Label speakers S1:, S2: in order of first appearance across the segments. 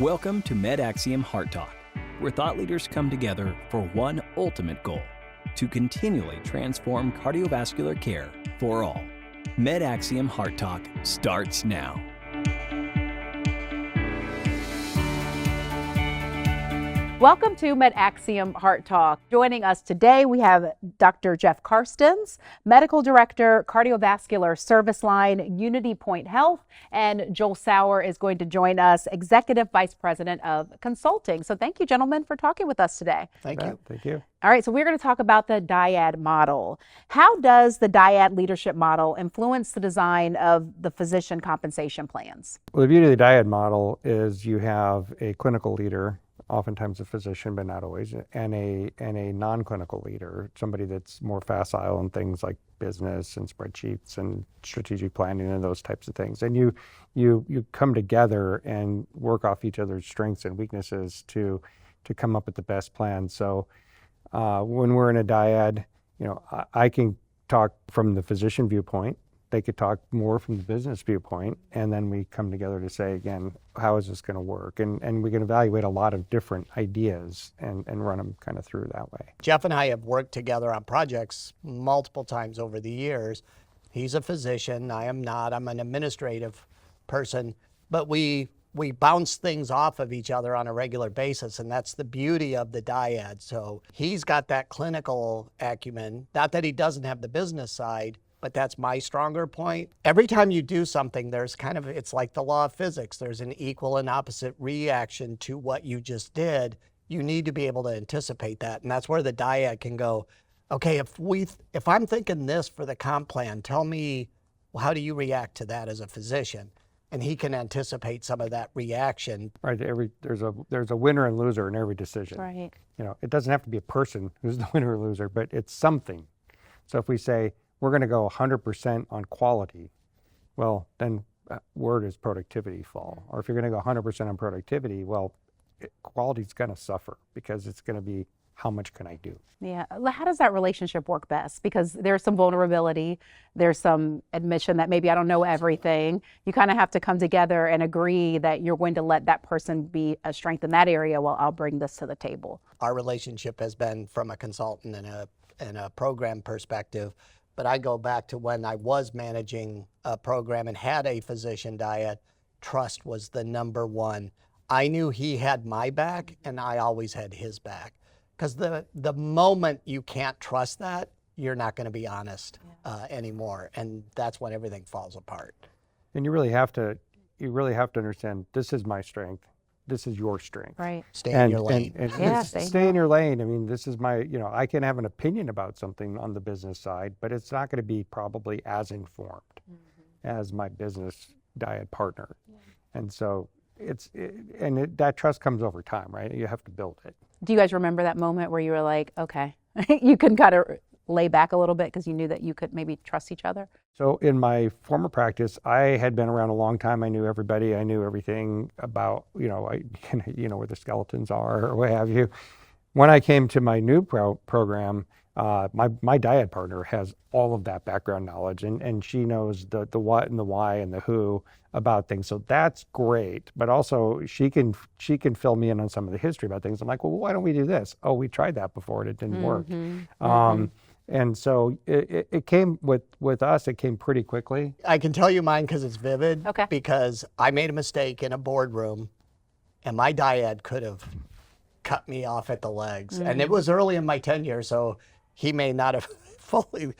S1: Welcome to MedAxiom HeartTalk, where thought leaders come together for one ultimate goal: to continually transform cardiovascular care for all. MedAxiom HeartTalk starts now.
S2: Welcome to MedAxiom HeartTalk. Joining us today, we have Dr. Jeff Carstens, Medical Director, Cardiovascular Service Line, UnityPoint Health, and Joel Sauer is going to join us, Executive Vice President of Consulting. So thank you, gentlemen, for talking with us today.
S3: Thank you.
S4: Thank you.
S2: All right, so we're going to talk about the Dyad model. How does the Dyad leadership model influence the design of the physician compensation plans?
S4: Well, the beauty of the Dyad model is you have a clinical leader, oftentimes a physician, but not always, and a non-clinical leader, somebody that's more facile in things like business and spreadsheets and strategic planning and those types of things. And you come together and work off each other's strengths and weaknesses to come up with the best plan. So when we're in a dyad, I can talk from the physician viewpoint. They could talk more from the business viewpoint, and then we come together to say, again, how is this going to work? And we can evaluate a lot of different ideas and run them kind of through that way.
S3: Jeff and I have worked together on projects multiple times over the years. He's a physician. I am not. I'm an administrative person. But we bounce things off of each other on a regular basis, and that's the beauty of the dyad. So he's got that clinical acumen. Not that he doesn't have the business side, but that's my stronger point. Every time you do something, there's it's like the law of physics. There's an equal and opposite reaction to what you just did. You need to be able to anticipate that. And that's where the dyad can go, okay, if I'm thinking this for the comp plan, tell me, well, how do you react to that as a physician? And he can anticipate some of that reaction.
S4: Right. There's a winner and loser in every decision.
S2: Right.
S4: It doesn't have to be a person who's the winner or loser, but it's something. So if we say, we're going to go 100% on quality, well, then where does productivity fall? Or if you're going to go 100% on productivity, well, quality's going to suffer because it's going to be, how much can I do?
S2: Yeah. How does that relationship work best? Because there's some vulnerability, there's some admission that maybe I don't know everything. You kind of have to come together and agree that you're going to let that person be a strength in that area while I'll bring this to the table.
S3: Our relationship has been from a consultant and a program perspective. But I go back to when I was managing a program and had a physician dyad. Trust was the number one. I knew he had my back, and I always had his back. Because the moment you can't trust that, you're not going to be honest anymore, and that's when everything falls apart.
S4: And you really have to understand, this is my strength. This is your strength.
S2: Right.
S3: Stay in your lane.
S4: Stay in your lane. I mean, this is my, I can have an opinion about something on the business side, but it's not going to be probably as informed as my business dyad partner. Yeah. And so that trust comes over time, right? You have to build it.
S2: Do you guys remember that moment where you were like, okay, you can kind of lay back a little bit because you knew that you could maybe trust each other?
S4: So in my former practice, I had been around a long time. I knew everybody. I knew everything about, where the skeletons are or what have you. When I came to my new program, my dyad partner has all of that background knowledge, and she knows the what and the why and the who about things. So that's great. But also she can fill me in on some of the history about things. I'm like, well, why don't we do this? Oh, we tried that before and it didn't work. And so it came with us, it came pretty quickly.
S3: I can tell you mine because it's vivid.
S2: Okay.
S3: Because I made a mistake in a boardroom, and my dyad could have cut me off at the legs. And it was early in my tenure, so he may not have fully,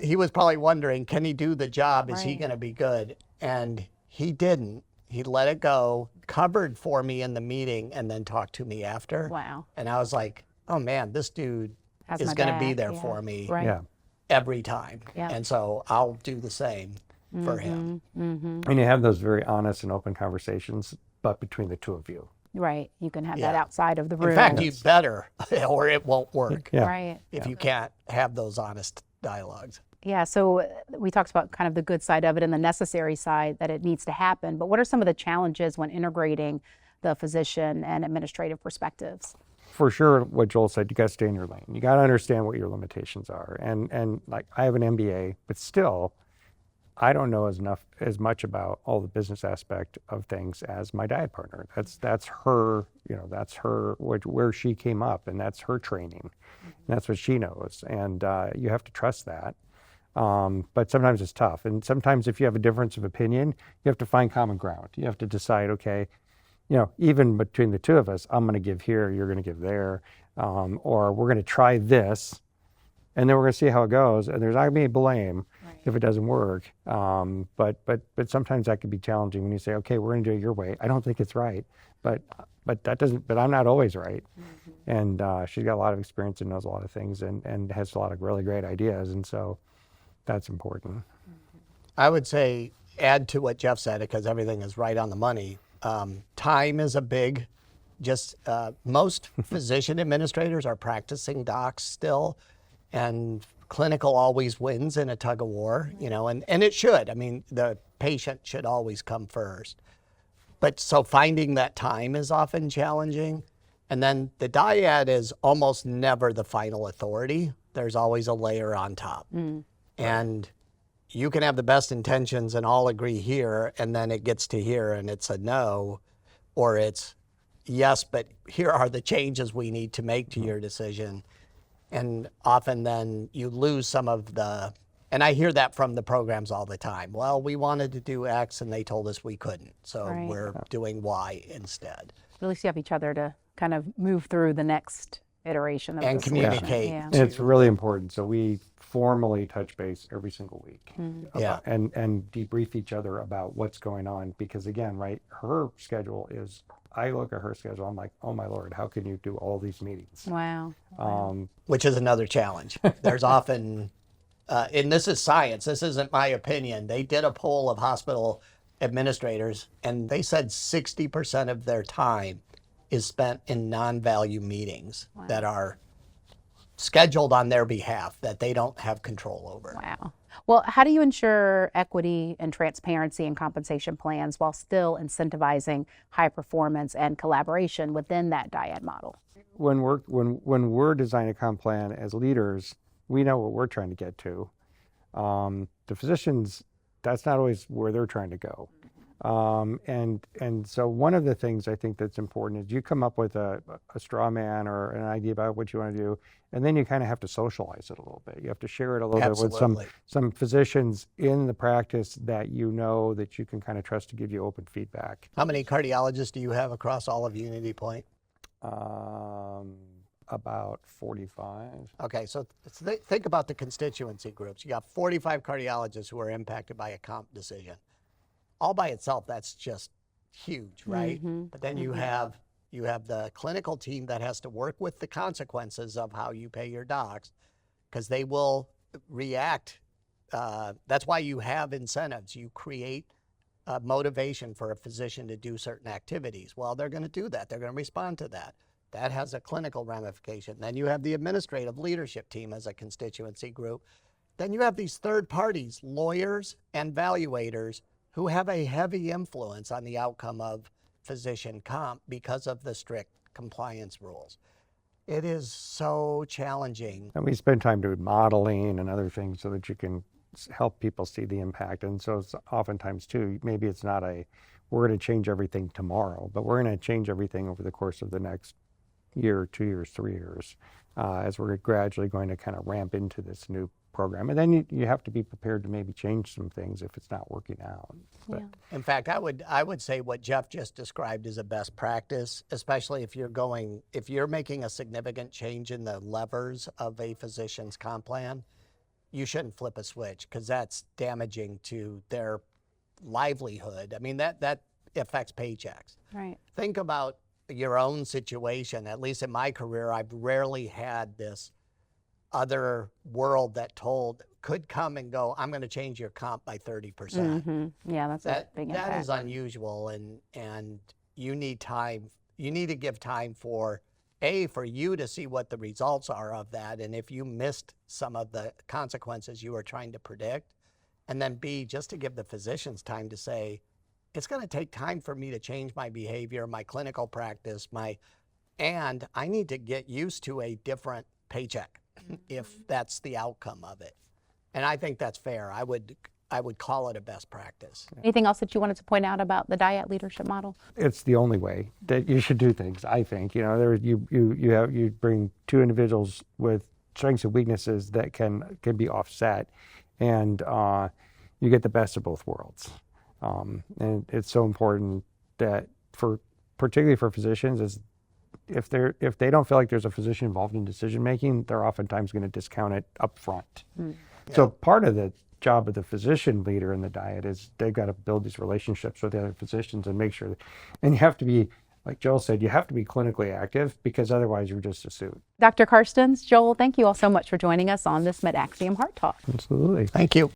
S3: he was probably wondering, can he do the job? Is he going to be good? And he didn't. He let it go, covered for me in the meeting, and then talked to me after.
S2: Wow.
S3: And I was like, oh man, this dude is going to be there for me every time. Yeah. And so I'll do the same for him.
S4: And you have those very honest and open conversations, but between the two of you.
S2: Right. You can have that outside of the room.
S3: In fact, you better, or it won't work.
S4: Yeah.
S2: Right.
S3: If you can't have those honest dialogues.
S2: Yeah, so we talked about kind of the good side of it and the necessary side that it needs to happen, but what are some of the challenges when integrating the physician and administrative perspectives?
S4: For sure, what Joel said, you got to stay in your lane. You got to understand what your limitations are. And like, I have an MBA, but still, I don't know as much about all the business aspect of things as my Dyad partner. That's her, that's her, where she came up, and that's her training. And that's what she knows. And you have to trust that. But sometimes it's tough. And sometimes if you have a difference of opinion, you have to find common ground. You have to decide, okay, even between the two of us, I'm going to give here, you're going to give there, or we're going to try this, and then we're going to see how it goes. And there's not going to be blame if it doesn't work. But sometimes that can be challenging when you say, okay, we're going to do it your way. I don't think it's right, but I'm not always right. And she's got a lot of experience and knows a lot of things and has a lot of really great ideas. And so that's important.
S3: I would say add to what Jeff said, because everything is right on the money. Time is a big, most physician administrators are practicing docs still, and clinical always wins in a tug of war, and it should. I mean, the patient should always come first. But so finding that time is often challenging. And then the dyad is almost never the final authority. There's always a layer on top. And you can have the best intentions and all agree here, and then it gets to here and it's a no, or it's yes, but here are the changes we need to make to your decision. And often then you lose some of and I hear that from the programs all the time. Well, we wanted to do X and they told us we couldn't. So we're doing Y instead.
S2: At least you have each other to kind of move through the next iteration of
S3: and
S2: the
S3: communicate.
S2: Yeah.
S4: And it's really important. So we formally touch base every single week
S2: Mm-hmm.
S4: and debrief each other about what's going on. Because again, right, her schedule is, I look at her schedule, I'm like, oh my Lord, how can you do all these meetings?
S2: Wow.
S3: Which is another challenge. There's often, and this is science, this isn't my opinion. They did a poll of hospital administrators and they said 60% of their time is spent in non-value meetings that are scheduled on their behalf that they don't have control over.
S2: Wow. Well, how do you ensure equity and transparency in compensation plans while still incentivizing high performance and collaboration within that dyad model?
S4: When we're designing a comp plan as leaders, we know what we're trying to get to. The physicians, that's not always where they're trying to go. And so one of the things I think that's important is you come up with a straw man or an idea about what you want to do, and then you kind of have to socialize it a little bit. You have to share it a little bit with some physicians in the practice that that you can kind of trust to give you open feedback.
S3: How many cardiologists do you have across all of UnityPoint?
S4: About 45.
S3: Okay, so think about the constituency groups. You got 45 cardiologists who are impacted by a comp decision. All by itself, that's just huge, right? But then you have the clinical team that has to work with the consequences of how you pay your docs, because they will react. That's why you have incentives. You create motivation for a physician to do certain activities. Well, they're going to do that. They're going to respond to that. That has a clinical ramification. Then you have the administrative leadership team as a constituency group. Then you have these third parties, lawyers and valuators, who have a heavy influence on the outcome of physician comp because of the strict compliance rules. It is so challenging.
S4: And we spend time doing modeling and other things so that you can help people see the impact. And so it's oftentimes too, maybe it's not we're going to change everything tomorrow, but we're going to change everything over the course of the next year, 2 years, 3 years, as we're gradually going to kind of ramp into this new program. And then you have to be prepared to maybe change some things if it's not working out. But.
S2: Yeah.
S3: In fact, I would say what Jeff just described is a best practice, especially if you're making a significant change in the levers of a physician's comp plan. You shouldn't flip a switch, because that's damaging to their livelihood. I mean, that affects paychecks.
S2: Right.
S3: Think about your own situation. At least in my career, I've rarely had this other world that could come and go, I'm going to change your comp by 30%.
S2: Yeah, that's a big impact.
S3: That is unusual, and you need time. You need to give time for you to see what the results are of that, and if you missed some of the consequences you were trying to predict, and then B, just to give the physicians time to say, it's going to take time for me to change my behavior, my clinical practice, and I need to get used to a different paycheck if that's the outcome of it. And I think that's fair. I would call it a best practice.
S2: Anything else that you wanted to point out about the Dyad leadership model?
S4: It's the only way that you should do things, I think. You bring two individuals with strengths and weaknesses that can be offset, and you get the best of both worlds. And it's so important that particularly for physicians, is if they don't feel like there's a physician involved in decision making, they're oftentimes going to discount it up front. So part of the job of the physician leader in the Dyad is they've got to build these relationships with the other physicians and make sure and you have to be, like Joel said, you have to be clinically active, because otherwise you're just a suit.
S2: Dr. Carstens, Joel, thank you all so much for joining us on this MedAxiom Heart Talk.
S4: Absolutely.
S3: Thank you.